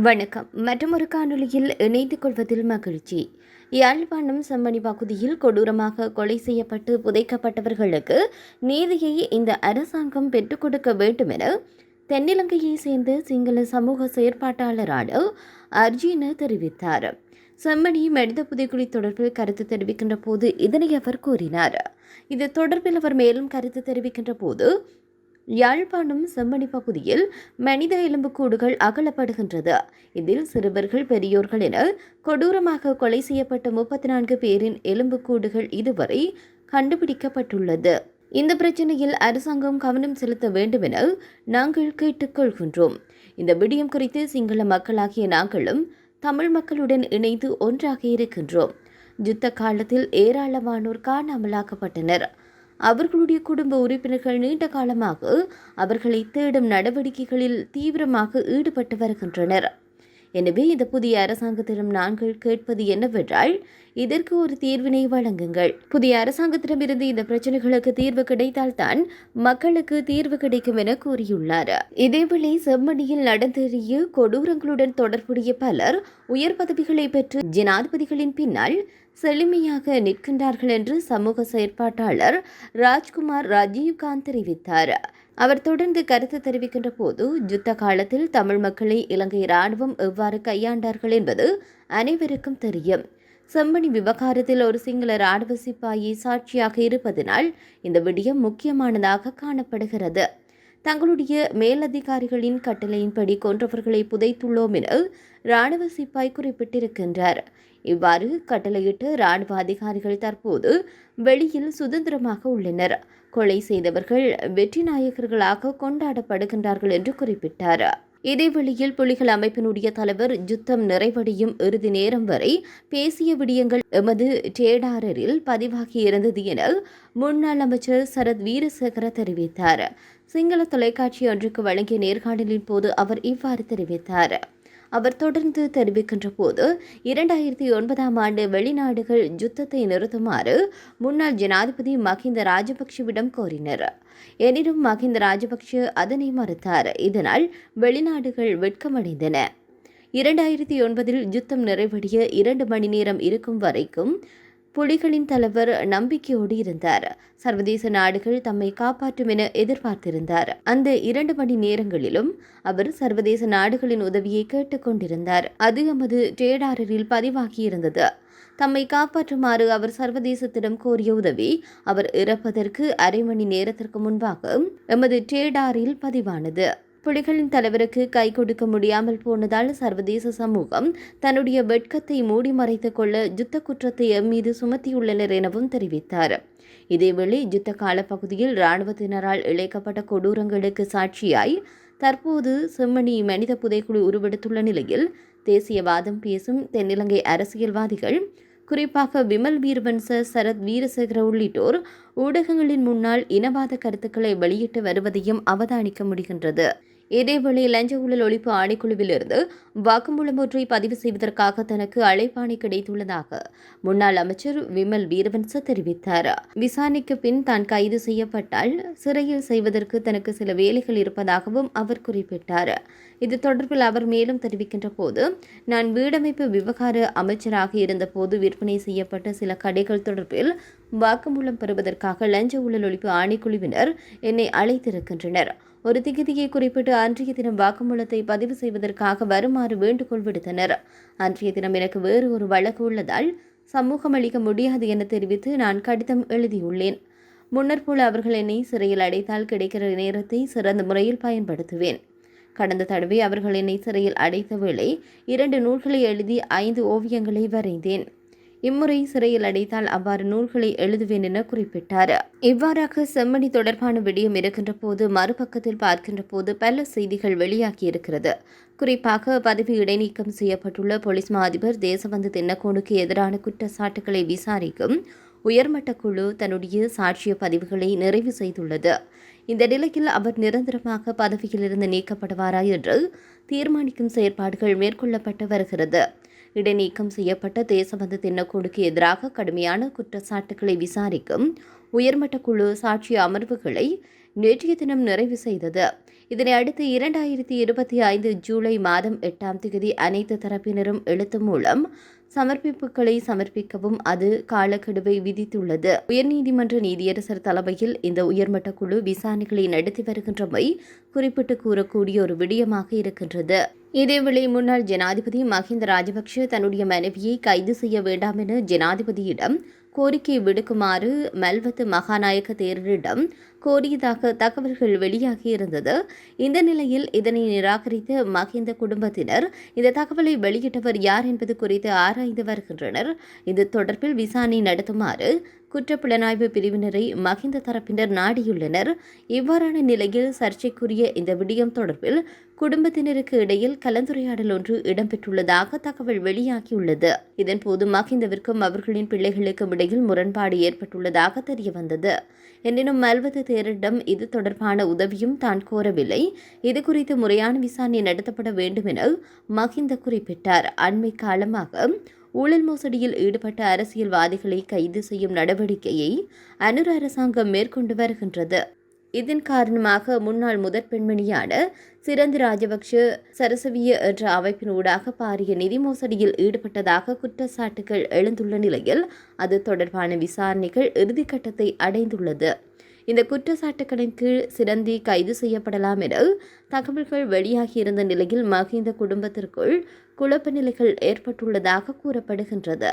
வணக்கம். மற்றொரு காணொளியில் இணைந்து கொள்வதில் மகிழ்ச்சி. யாழ்ப்பாணம் செம்மணி பகுதியில் கொடூரமாக கொலை செய்யப்பட்டு புதைக்கப்பட்டவர்களுக்கு நீதியை இந்த அரசாங்கம் பெற்றுக் கொடுக்க வேண்டும் என தென்னிலங்கையைச் சேர்ந்த சிங்கள சமூக செயற்பாட்டாளரான அர்ஜீன தெரிவித்தார். செம்மணி மனித புதைக்குழி தொடர்பில் கருத்து தெரிவிக்கின்ற போது இதனை அவர் கூறினார். இது தொடர்பில் அவர் மேலும் கருத்து தெரிவிக்கின்ற போது, யாழ்ப்பாணம் செம்மணி பகுதியில் மனித எலும்புக்கூடுகள் அகலப்படுகின்றது. இதில் சிறுவர்கள், பெரியோர்கள் என கொடூரமாக கொலை செய்யப்பட்ட 34 பேரின் எலும்புக்கூடுகள் இதுவரை கண்டுபிடிக்கப்பட்டுள்ளது. இந்த பிரச்சினையில் அரசாங்கம் கவனம் செலுத்த வேண்டும் என நாங்கள் கேட்டுக்கொள்கின்றோம். இந்த விடயம் குறித்து சிங்கள மக்களாகிய நாங்களும் தமிழ் மக்களுடன் இணைந்து ஒன்றாக இருக்கின்றோம். யுத்த காலத்தில் ஏராளமானோர் காணாமலாக்கப்பட்டனர். அவர்களுடைய குடும்ப உறுப்பினர்கள் நீண்ட காலமாக அவர்களை தேடும் நடவடிக்கைகளில் தீவிரமாக ஈடுபட்டு வருகின்றனர். எனவே இந்த புதிய அரசாங்கத்திடம் நாங்கள் கேட்பது என்னவென்றால், இதற்கு ஒரு தீர்வினை வழங்குங்கள். புதிய அரசாங்கத்திடமிருந்து இந்த பிரச்சனைகளுக்கு தீர்வு கிடைத்தால்தான் மக்களுக்கு தீர்வு கிடைக்கும் என கூறியுள்ளார். இதேவேளை செம்மணியில் நடந்தேறிய கொடூரங்களுடன் தொடர்புடைய பலர் உயர் பதவிகளை பெற்று ஜனாதிபதிகளின் பின்னால் செழுமையாக நிற்கின்றார்கள் என்று சமூக செயற்பாட்டாளர் ராஜ்குமார் ராஜீவ்காந்த் தெரிவித்தார். அவர் தொடர்ந்து கருத்து தெரிவிக்கின்ற போது, யுத்த காலத்தில் தமிழ் மக்களை இலங்கை இராணுவம் எவ்வாறு கையாண்டார்கள் என்பது அனைவருக்கும் தெரியும். செம்மணி விவகாரத்தில் ஒரு சிங்கள இராணுவ சிப்பாயை சாட்சியாக இருப்பதனால் இந்த விடயம் முக்கியமானதாக காணப்படுகிறது. தங்களுடைய மேலதிகாரிகளின் கட்டளையின்படி கொன்றவர்களை புதைத்துள்ளோம் என இராணுவ சிப்பாய் குறிப்பிட்டிருக்கின்றார். இவ்வாறு கட்டளையிட்டு இராணுவ அதிகாரிகள் தற்போது வெளியில் சுதந்திரமாக உள்ளனர். கொலை செய்தவர்கள் வெற்றி நாயகர்களாக கொண்டாடப்படுகின்றார்கள் என்று குறிப்பிட்டார். இதேவேளையில் புலிகள் அமைப்பினுடைய தலைவர் யுத்தம் நிறைவடையும் இறுதி நேரம் வரை பேசிய விடயங்கள் எமது டேடாரில் பதிவாகியிருந்தது என முன்னாள் அமைச்சர் சரத் வீரசேகர தெரிவித்தார். சிங்கள தொலைக்காட்சி ஒன்றுக்கு வழங்கிய நேர்காணலின் போது அவர் இவ்வாறு தெரிவித்தார். அவர் தொடர்ந்து தெரிவிக்கின்ற போது, 2009ஆம் ஆண்டு வெளிநாடுகள் யுத்தத்தை நிறுத்துமாறு முன்னாள் ஜனாதிபதி மஹிந்த ராஜபக்ஷவிடம் கோரினர். எனினும் மஹிந்த ராஜபக்ஷ அதனை மறுத்தார். இதனால் வெளிநாடுகள் வெட்கமடைந்தன. 2009இல் யுத்தம் நிறைவடைய 2 மணி நேரம் இருக்கும் வரைக்கும் புலிகளின் தலைவர் நம்பிக்கையோடு இருந்தார். சர்வதேச நாடுகள் தம்மை காப்பாற்றும் என எதிர்பார்த்திருந்தார். அந்த 2 மணி நேரங்களிலும் அவர் சர்வதேச நாடுகளின் உதவியை கேட்டுக்கொண்டிருந்தார். அது எமது டேடாரில் பதிவாகியிருந்தது. தம்மை காப்பாற்றுமாறு அவர் சர்வதேசத்திடம் கோரிய உதவி அவர் இறப்பதற்கு அரை மணி நேரத்திற்கு முன்பாக எமது டேடாரில் பதிவானது. புலிகளின் தலைவருக்கு கை கொடுக்க முடியாமல் போனதால் சர்வதேச சமூகம் தன்னுடைய வெட்கத்தை மூடி மறைத்துக் கொள்ள யுத்த குற்றத்தை எம்மீது சுமத்தியுள்ளனர் எனவும் தெரிவித்தார். இதேவேளை யுத்த கால பகுதியில் இராணுவத்தினரால் இழைக்கப்பட்ட கொடூரங்களுக்கு சாட்சியாய் தற்போது செம்மணி மனித புதைக்குழு உருவெடுத்துள்ள நிலையில் தேசியவாதம் பேசும் தென்னிலங்கை அரசியல்வாதிகள், குறிப்பாக விமல் வீரவன்ச, சரத் வீரசேகர உள்ளிட்டோர் ஊடகங்களின் முன்னால் இனவாத கருத்துக்களை வெளியிட்டு வருவதையும் அவதானிக்க முடிகின்றது. இதேவேளை லஞ்ச ஊழல் ஒழிப்பு ஆணைக்குழுவிலிருந்து வாக்குமூலம் ஒன்றை பதிவு செய்வதற்காக தனக்கு அழைப்பாணை கிடைத்துள்ளதாக முன்னாள் அமைச்சர் விமல் வீரவன்ச தெரிவித்தார். விசாரணைக்கு பின் தான் கைது செய்யப்பட்டால் சிறையில் செய்வதற்கு தனக்கு சில வேலைகள் இருப்பதாகவும் அவர் குறிப்பிட்டார். இது தொடர்பில் அவர் மேலும் தெரிவிக்கின்ற போது, நான் வீடமைப்பு விவகார அமைச்சராக இருந்தபோது விற்பனை செய்யப்பட்ட சில கடைகள் தொடர்பில் வாக்குமூலம் பெறுவதற்காக லஞ்ச ஊழல் ஒழிப்பு ஆணைக்குழுவினர் என்னை அழைத்திருக்கின்றனர். ஒரு திகதியை குறிப்பிட்டு அன்றைய தினம் வாக்குமூலத்தை பதிவு செய்வதற்காக வருமாறு வேண்டுகோள் விடுத்தனர். அன்றைய தினம் எனக்கு வேறு ஒரு வழக்கு உள்ளதால் சமூகம் அளிக்க முடியாது என தெரிவித்து நான் கடிதம் எழுதியுள்ளேன். முன்னர் போல அவர்கள் என்னை சிறையில் அடைத்தால் கிடைக்கிற நேரத்தை சிறந்த முறையில் பயன்படுத்துவேன். கடந்த தடவை அவர்கள் என்னை சிறையில் அடைத்த வேளை 2 நூல்களை எழுதி 5 ஓவியங்களை வரைந்தேன். இம்முறை சிறையில் அடைத்தால் அவ்வாறு நூல்களை எழுதுவேன் என குறிப்பிட்டார். இவ்வாறாக செம்மணி தொடர்பான விடயம் இருக்கின்ற போது, மறுபக்கத்தில் பார்க்கின்ற போது பல செய்திகள் வெளியாகியிருக்கிறது. குறிப்பாக பதவி இடைநீக்கம் செய்யப்பட்டுள்ள பொலிஸ் மா அதிபர் தேசபந்து தென்னக்கோனுக்கு எதிரான குற்றச்சாட்டுகளை விசாரிக்கும் உயர்மட்ட குழு தன்னுடைய சாட்சிய பதிவுகளை நிறைவு செய்துள்ளது. இந்த நிலையில் அவர் நிரந்தரமாக பதவியிலிருந்து நீக்கப்படுவாரா என்று தீர்மானிக்கும் செயற்பாடுகள் மேற்கொள்ளப்பட்டு வருகிறது. இடைநீக்கம் செய்யப்பட்ட தேசபந்து தென்னக்கோனுக்கு எதிராக கடுமையான குற்றச்சாட்டுகளை விசாரிக்கும் உயர்மட்ட குழு சாட்சிய அமர்வுகளை நேற்றைய தினம் நிறைவு செய்தது. இதனை அடுத்து 2025 ஜூலை மாதம் 8ஆம் தேதி அனைத்து தரப்பினரும் எழுத்து மூலம் சமர்ப்பிப்புகளை சமர்ப்பிக்கவும் அது காலக்கெடுவை விதித்துள்ளது. உயர்நீதிமன்ற நீதியரசர் தலைமையில் இந்த உயர்மட்ட குழு விசாரணைகளை நடத்தி வருகின்றமை குறிப்பிட்டு கூறக்கூடிய ஒரு விடயமாக இருக்கின்றது. இதேவேளை முன்னாள் ஜனாதிபதி மஹிந்த ராஜபக்ஷ தன்னுடைய மனைவியை கைது செய்ய வேண்டாம் என ஜனாதிபதியிடம் கோரிக்கை விடுக்குமாறு மல்வத்து மகாநாயக்க தேரரிடம் கோரியதாக தகவல்கள் வெளியாகியிருந்தது. இந்த நிலையில் இதனை நிராகரித்த மஹிந்த குடும்பத்தினர் இந்த தகவலை வெளியிட்டவர் யார் என்பது குறித்து ஆராய்ந்து வருகின்றனர். இது தொடர்பில் விசாரணை நடத்துமாறு குற்றப்புலனாய்வு பிரிவினரை மஹிந்த தரப்பினர் நாடியுள்ளனர். இவ்வாறான நிலையில் சர்ச்சைக்குரிய இந்த விடயம் தொடர்பில் குடும்பத்தினருக்கு இடையில் கலந்துரையாடல் ஒன்று இடம்பெற்றுள்ளதாக தகவல் வெளியாகியுள்ளது. இதன்போது மஹிந்தவிற்கும் அவர்களின் பிள்ளைகளுக்கும் இடையில் முரண்பாடு ஏற்பட்டுள்ளதாக தெரியவந்தது. எனினும் மல்வத்து தேரரிடம் இது தொடர்பான உதவியும் தான் கோரவில்லை. இதுகுறித்து முறையான விசாரணை நடத்தப்பட வேண்டும் என மஹிந்த குறிப்பிட்டார். அண்மை காலமாக ஊழல் மோசடியில் ஈடுபட்ட அரசியல்வாதிகளை கைது செய்யும் நடவடிக்கையை அனுர அரசாங்கம் மேற்கொண்டு வருகின்றது. இதன் காரணமாக முன்னாள் முதற் பெண்மணியான சிரந்தி ராஜபக்ஷ சரசவிய என்ற அமைப்பின் ஊடாக பாரிய நிதி மோசடியில் ஈடுபட்டதாக குற்றச்சாட்டுகள் எழுந்துள்ள நிலையில் அது தொடர்பான விசாரணைகள் இறுதிக்கட்டத்தை அடைந்துள்ளது. இந்த குற்றச்சாட்டுகளின் கீழ் சிரந்தி கைது செய்யப்படலாம் என தகவல்கள் வெளியாகியிருந்த நிலையில் மஹிந்த குடும்பத்திற்குள் குழப்ப நிலைகள் ஏற்பட்டுள்ளதாக கூறப்படுகின்றது.